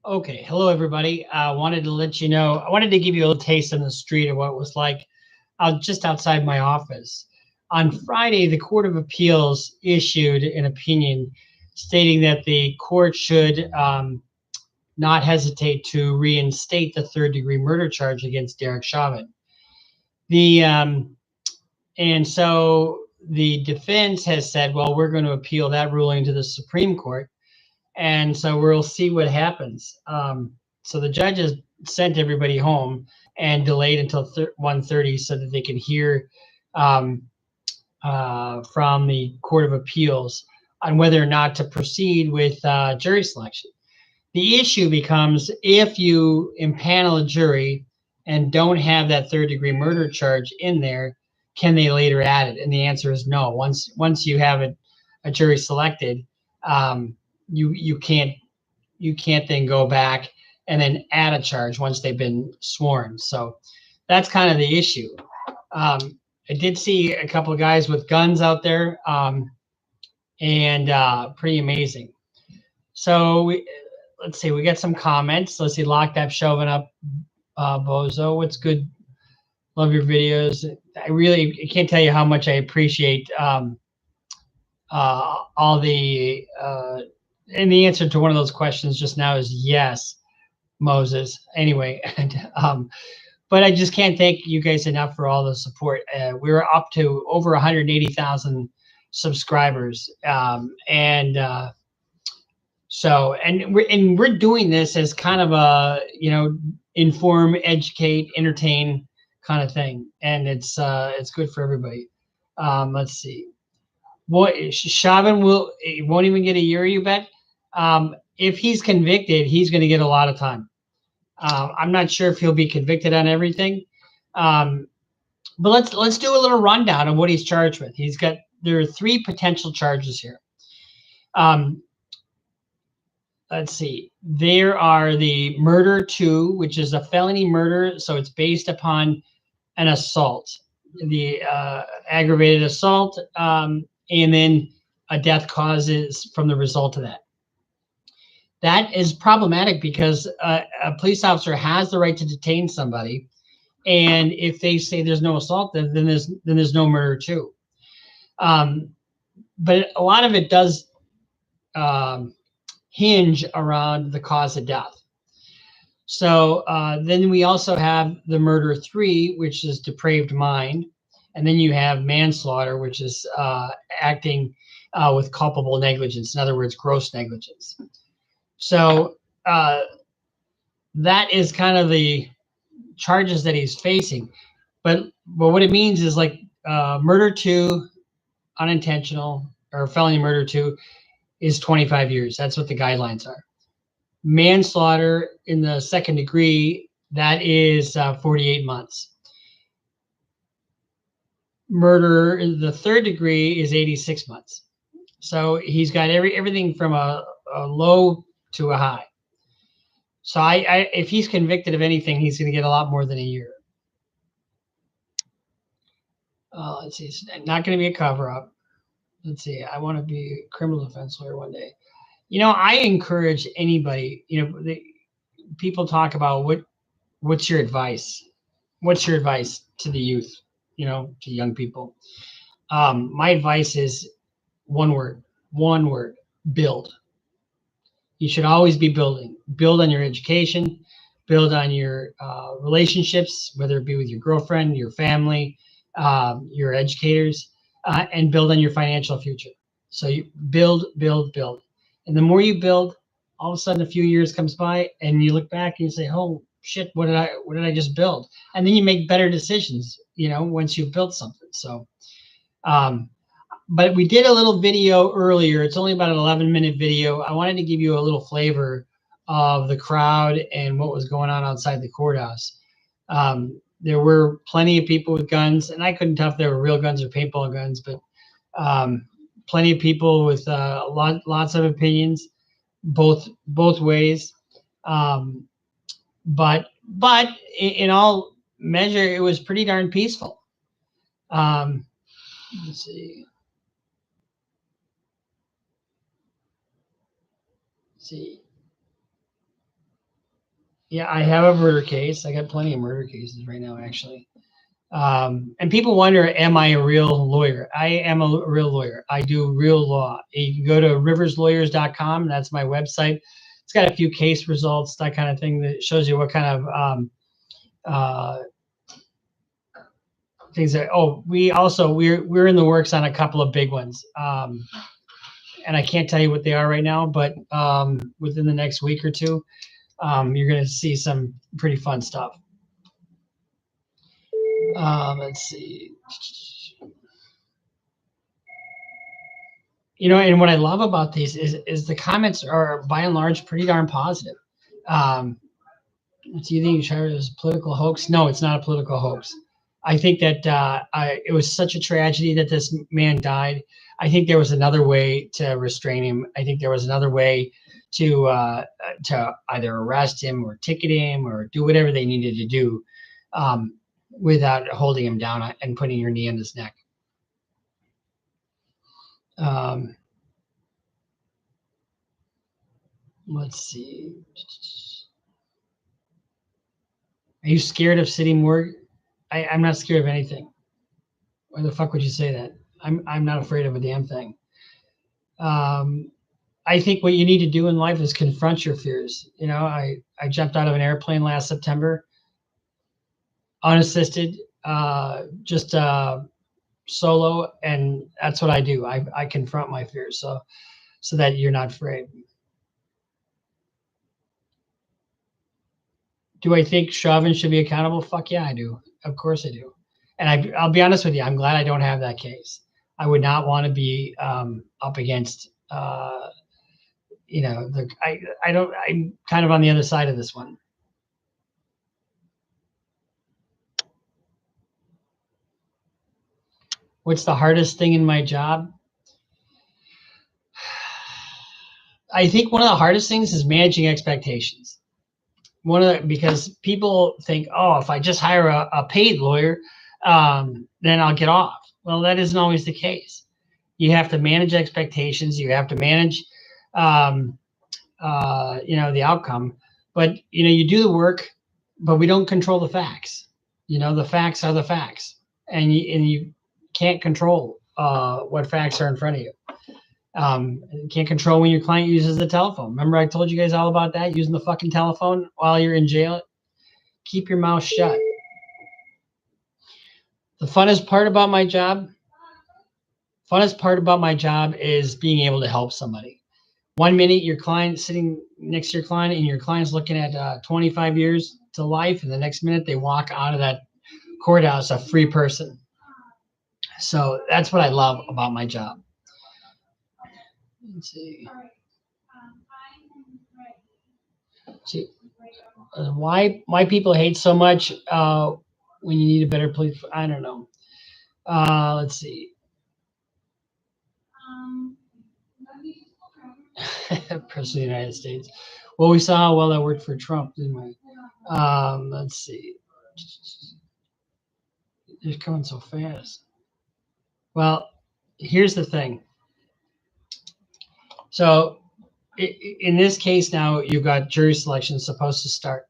Okay, hello everybody. I wanted to let you know, I wanted to give you a little taste on the street of what it was like out just outside my office. On Friday, the Court of Appeals issued an opinion stating that the court should not hesitate to reinstate the third-degree murder charge against Derek Chauvin. The and so the defense has said, well, we're going to appeal that ruling to the Supreme Court, and so we'll see what happens. So the judges sent everybody home and delayed until 1:30 so that they can hear um, from the Court of Appeals on whether or not to proceed with jury selection. The issue becomes if you impanel a jury and don't have that third-degree murder charge in there, can they later add it? And the answer is no. Once you have a jury selected, um, you can't then go back and then add a charge once they've been sworn. So that's kind of the issue. I did see a couple of guys with guns out there, and pretty amazing. So let's see, we got some comments. Let's see, locked up, Chauvin up, Bozo. What's good? Love your videos. I can't tell you how much I appreciate all the and the answer to one of those questions just now is yes, Moses. Anyway, but I just can't thank you guys enough for all the support. We're up to over 180,000 subscribers, and we're doing this as kind of a inform, educate, entertain kind of thing, and it's good for everybody. Let's see. What Chauvin won't even get a year, you bet. If he's convicted, he's going to get a lot of time. I'm not sure if he'll be convicted on everything, um, but let's do a little rundown of what he's charged with. There are three potential charges here. Um, let's see. There are the murder two, which is a felony murder, so it's based upon an assault, the aggravated assault, and then a death causes from the result of that. That is problematic because a police officer has the right to detain somebody, and if they say there's no assault, then there's no murder too. But a lot of it does hinge around the cause of death. So then we also have the murder three, which is depraved mind, and then you have manslaughter, which is acting with culpable negligence. In other words, gross negligence. So that is kind of the charges that he's facing. But what it means is like murder two, unintentional, or felony murder two is 25 years. That's what the guidelines are. Manslaughter in the second degree, that is 48 months. Murder in the third degree is 86 months. So he's got everything from a low to a high. So if he's convicted of anything, he's going to get a lot more than a year. Let's see, it's not going to be a cover-up. Let's see, I want to be a criminal defense lawyer one day. I encourage anybody, people talk about what's your advice? What's your advice to the youth, to young people? My advice is one word, build. You should always be building. Build on your education, build on your relationships, whether it be with your girlfriend, your family, your educators, and build on your financial future. So you build. And the more you build, all of a sudden a few years comes by and you look back and you say, oh shit, what did I just build? And then you make better decisions, once you've built something. So, but we did a little video earlier. It's only about an 11-minute video. I wanted to give you a little flavor of the crowd and what was going on outside the courthouse. There were plenty of people with guns, and I couldn't tell if they were real guns or paintball guns, but plenty of people with lots of opinions, both ways. But in all measure, it was pretty darn peaceful. Let's see. Yeah, I have a murder case. I got plenty of murder cases right now, actually. And people wonder, am I a real lawyer? I am a real lawyer. I do real law. You can go to riverslawyers.com. That's my website. It's got a few case results, that kind of thing, that shows you what kind of uh, things that. Oh, we're in the works on a couple of big ones, and I can't tell you what they are right now, but within the next week or two, you're going to see some pretty fun stuff. Let's see. And what I love about these is the comments are by and large pretty darn positive. Um, do you think Chauvin is a political hoax? No, it's not a political hoax. I think that it was such a tragedy that this man died. I think there was another way to restrain him. I think there was another way to either arrest him or ticket him or do whatever they needed to do without holding him down and putting your knee in his neck. Let's see. Are you scared of city morgue? I'm not scared of anything. Why the fuck would you say that? I'm not afraid of a damn thing. I think what you need to do in life is confront your fears. I jumped out of an airplane last September, unassisted, just solo, and that's what I do. I confront my fears, so that you're not afraid. Do I think Chauvin should be accountable? Fuck yeah, I do. Of course I do. And I'll be honest with you, I'm glad I don't have that case. I would not want to be up against, I don't, I'm kind of on the other side of this one. What's the hardest thing in my job? I think one of the hardest things is managing expectations. Because people think, oh, if I just hire a paid lawyer, then I'll get off. Well, that isn't always the case. You have to manage expectations. You have to manage, the outcome. But you do the work, but we don't control the facts. The facts are the facts, and you can't control what facts are in front of you. You can't control when your client uses the telephone. Remember, I told you guys all about that, using the fucking telephone while you're in jail. Keep your mouth shut. The funnest part about my job is being able to help somebody. 1 minute your client sitting next to your client and your client's looking at 25 years to life, and the next minute they walk out of that courthouse a free person. So that's what I love about my job. Let's see. Why people hate so much when you need a better police? I don't know. Let's see. President of the United States. Well, we saw how well that worked for Trump, didn't we? Let's see. They're coming so fast. Well, here's the thing. So in this case now, you've got jury selection supposed to start.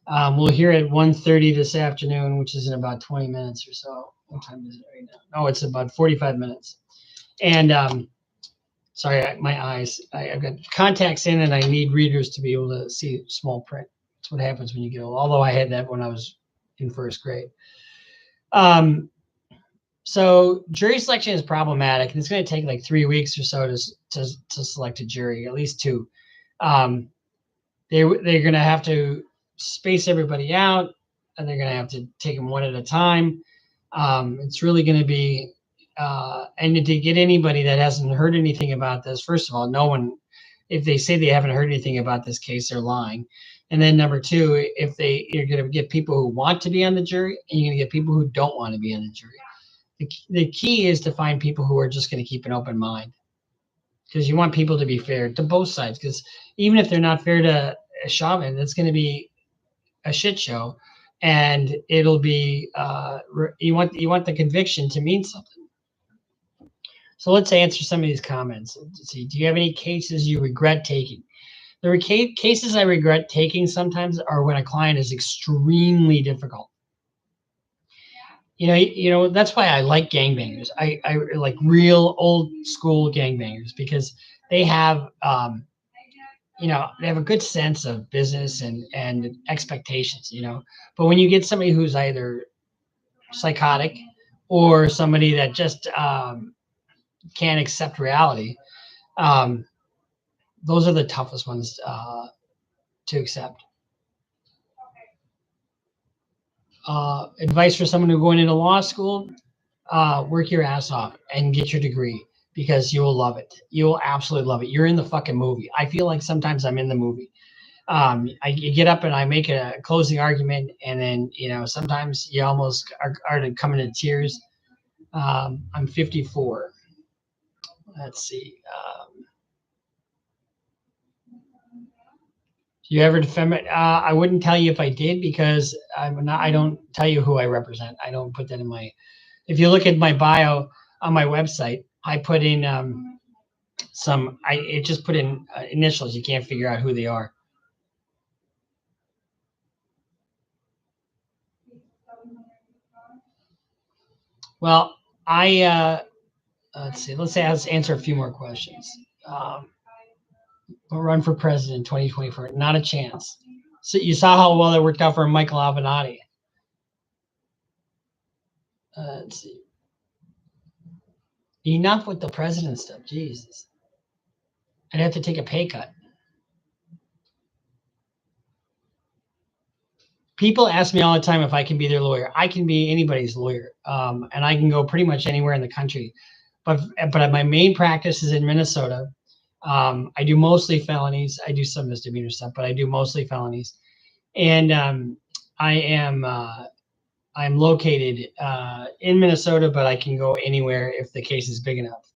We'll hear at 1:30 this afternoon, which is in about 20 minutes or so. What time is it right now? Oh, it's about 45 minutes. And sorry, my eyes. I've got contacts in, and I need readers to be able to see small print. That's what happens when you get old. Although I had that when I was in first grade. So jury selection is problematic, and it's going to take like 3 weeks or so to select a jury, at least 2. They're going to have to space everybody out, and they're going to have to take them one at a time. It's really going to be, and to get anybody that hasn't heard anything about this, first of all, no one, if they say they haven't heard anything about this case, they're lying. And then number 2, you're going to get people who want to be on the jury, and you're going to get people who don't want to be on the jury. The key is to find people who are just going to keep an open mind, because you want people to be fair to both sides. Because even if they're not fair to Chauvin, it's going to be a shit show, and it'll be you want the conviction to mean something. So let's answer some of these comments. Let's see. Do you have any cases you regret taking? Cases I regret taking sometimes are when a client is extremely difficult. That's why I like gangbangers. I like real old school gangbangers because they have they have a good sense of business and expectations. But when you get somebody who's either psychotic or somebody that just can't accept reality, um, those are the toughest ones to accept. Advice for someone who's going into law school: work your ass off and get your degree because you will love it. You will absolutely love it. You're in the fucking movie. I feel like sometimes I'm in the movie. I get up and I make a closing argument, and then sometimes you almost are coming to tears. I'm 54. Let's see. Do you ever defend it? I wouldn't tell you if I did because I'm not. I don't tell you who I represent. I don't put that in my. If you look at my bio on my website, I put in it just put in initials. You can't figure out who they are. Well, let's see. Let's answer a few more questions. We'll run for president in 2024. Not a chance. So you saw how well it worked out for Michael Avenatti. Let's see. Enough with the president stuff. Jesus. I'd have to take a pay cut. People ask me all the time if I can be their lawyer. I can be anybody's lawyer, and I can go pretty much anywhere in the country. But my main practice is in Minnesota. I do mostly felonies. I do some misdemeanor stuff, but I do mostly felonies. And I'm located in Minnesota, but I can go anywhere if the case is big enough.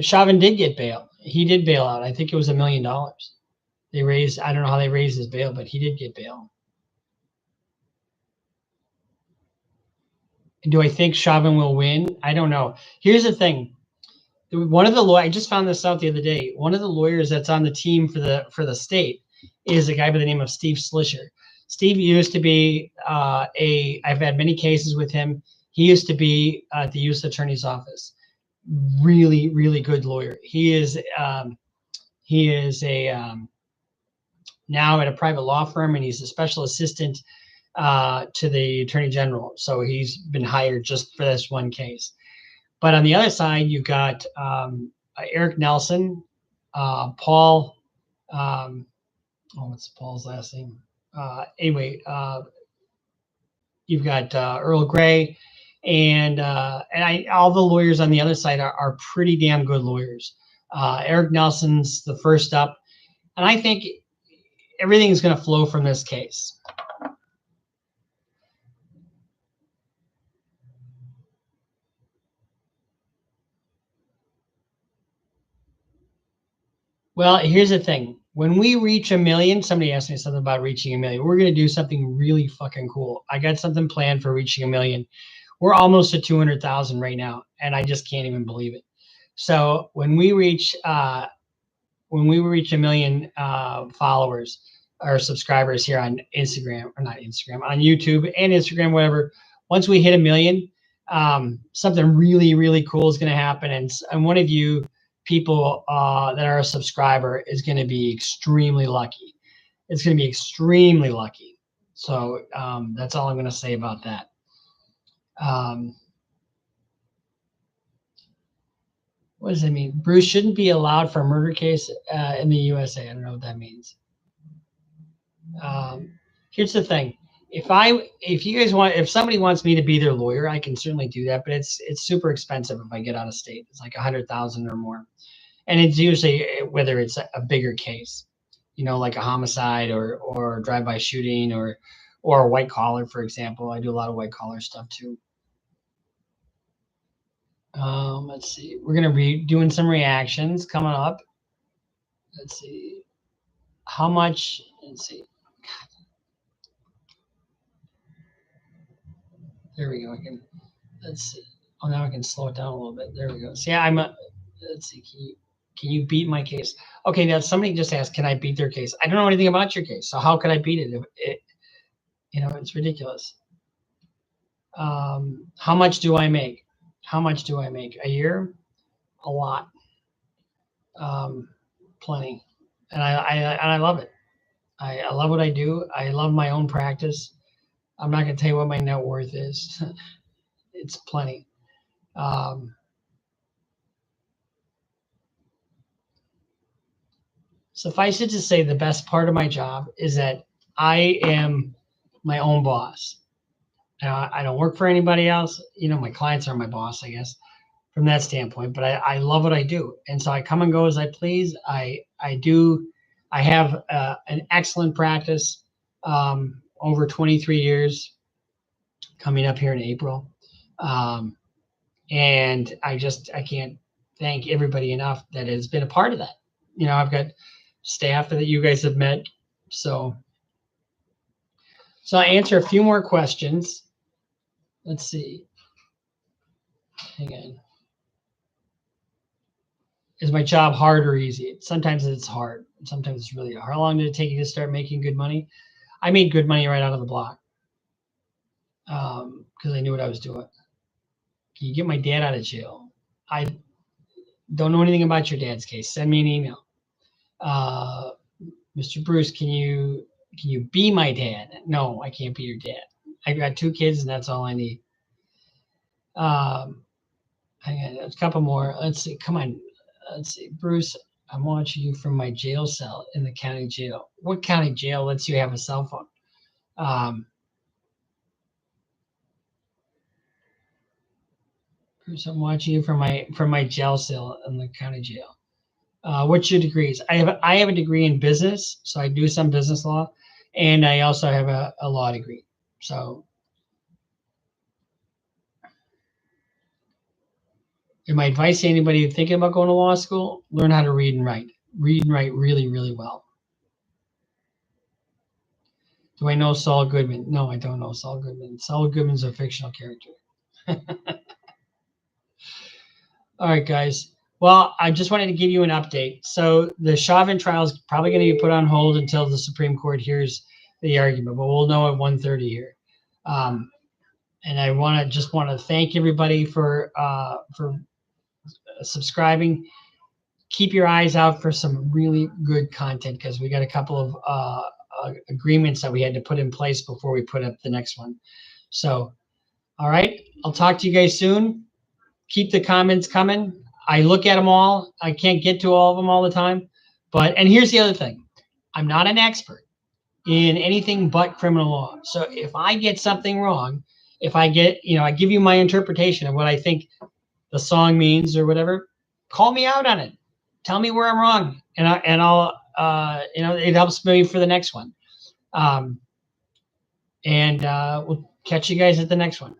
Chauvin did get bail. He did bail out. I think it was $1 million. I don't know how they raised his bail, but he did get bail. Do I think Chauvin will win? I don't know. Here's the thing. One of the lawyers, I just found this out the other day. One of the lawyers that's on the team for the state is a guy by the name of Steve Slisher. Steve used to be I've had many cases with him. He used to be at the U.S. Attorney's Office. Really, really good lawyer. He is now at a private law firm, and he's a special assistant to the Attorney General. So he's been hired just for this one case. But on the other side, you've got Eric Nelson, Paul. What's Paul's last name? Anyway, you've got Earl Grey, and all the lawyers on the other side are pretty damn good lawyers. Eric Nelson's the first up, and I think everything is going to flow from this case. Well, here's the thing. When we reach 1 million, somebody asked me something about reaching 1 million. We're going to do something really fucking cool. I got something planned for reaching 1 million. We're almost at 200,000 right now, and I just can't even believe it. So when we reach 1 million followers or subscribers here on Instagram, or not Instagram, on YouTube and Instagram, whatever, once we hit 1 million, something really, really cool is going to happen. And one of you people that are a subscriber is going to be extremely lucky. It's going to be extremely lucky. So that's all I'm going to say about that. What does it mean? Bruce shouldn't be allowed for a murder case in the USA. I don't know what that means. Here's the thing. If somebody wants me to be their lawyer, I can certainly do that, but it's super expensive if I get out of state. It's like 100,000 or more. And it's usually whether it's a bigger case, like a homicide or drive-by shooting or a white collar, for example. I do a lot of white collar stuff too. Let's see. We're going to be doing some reactions coming up. Let's see. How much? Let's see. There we go. Let's see. Oh, now I can slow it down a little bit. There we go. See, let's see. Can you beat my case? Okay, now somebody just asked, can I beat their case? I don't know anything about your case, so how could I beat it? It's ridiculous. How much do I make? How much do I make a year? A lot. Plenty. And I love it. I love what I do. I love my own practice. I'm not going to tell you what my net worth is. It's plenty. Suffice it to say, the best part of my job is that I am my own boss. I don't work for anybody else. My clients are my boss, I guess, from that standpoint. But I love what I do, and so I come and go as I please. I have an excellent practice, over 23 years, coming up here in April, and I can't thank everybody enough that has been a part of that. I've got staff that you guys have met, so I answer a few more questions. Let's see. Hang on. Is my job hard or easy? Sometimes it's hard. Sometimes it's really hard. How long did it take you to start making good money? I made good money right out of the block, because I knew what I was doing. Can you get my dad out of jail? I don't know anything about your dad's case. Send me an email. Mr. Bruce, can you be my dad? No, I can't be your dad. I got 2 kids, and that's all I need. Hang on, a couple more. Let's see. Come on. Let's see. Bruce, I'm watching you from my jail cell in the county jail. What county jail lets you have a cell phone? Bruce, I'm watching you from my jail cell in the county jail. What's your degrees? I have a degree in business, so I do some business law, and I also have a law degree. So, my advice to anybody thinking about going to law school: learn how to read and write. Read and write really, really well. Do I know Saul Goodman? No, I don't know Saul Goodman. Saul Goodman's a fictional character. All right, guys. Well, I just wanted to give you an update. So the Chauvin trial is probably going to be put on hold until the Supreme Court hears the argument, but we'll know at 1:30 here. And I just want to thank everybody for subscribing. Keep your eyes out for some really good content, because we got a couple of agreements that we had to put in place before we put up the next one. So, all right, I'll talk to you guys soon. Keep the comments coming. I look at them all. I can't get to all of them all the time. And here's the other thing. I'm not an expert in anything but criminal law. So if I get something wrong, if I get, I give you my interpretation of what I think the song means or whatever, call me out on it. Tell me where I'm wrong, and I'll it helps me for the next one. And we'll catch you guys at the next one.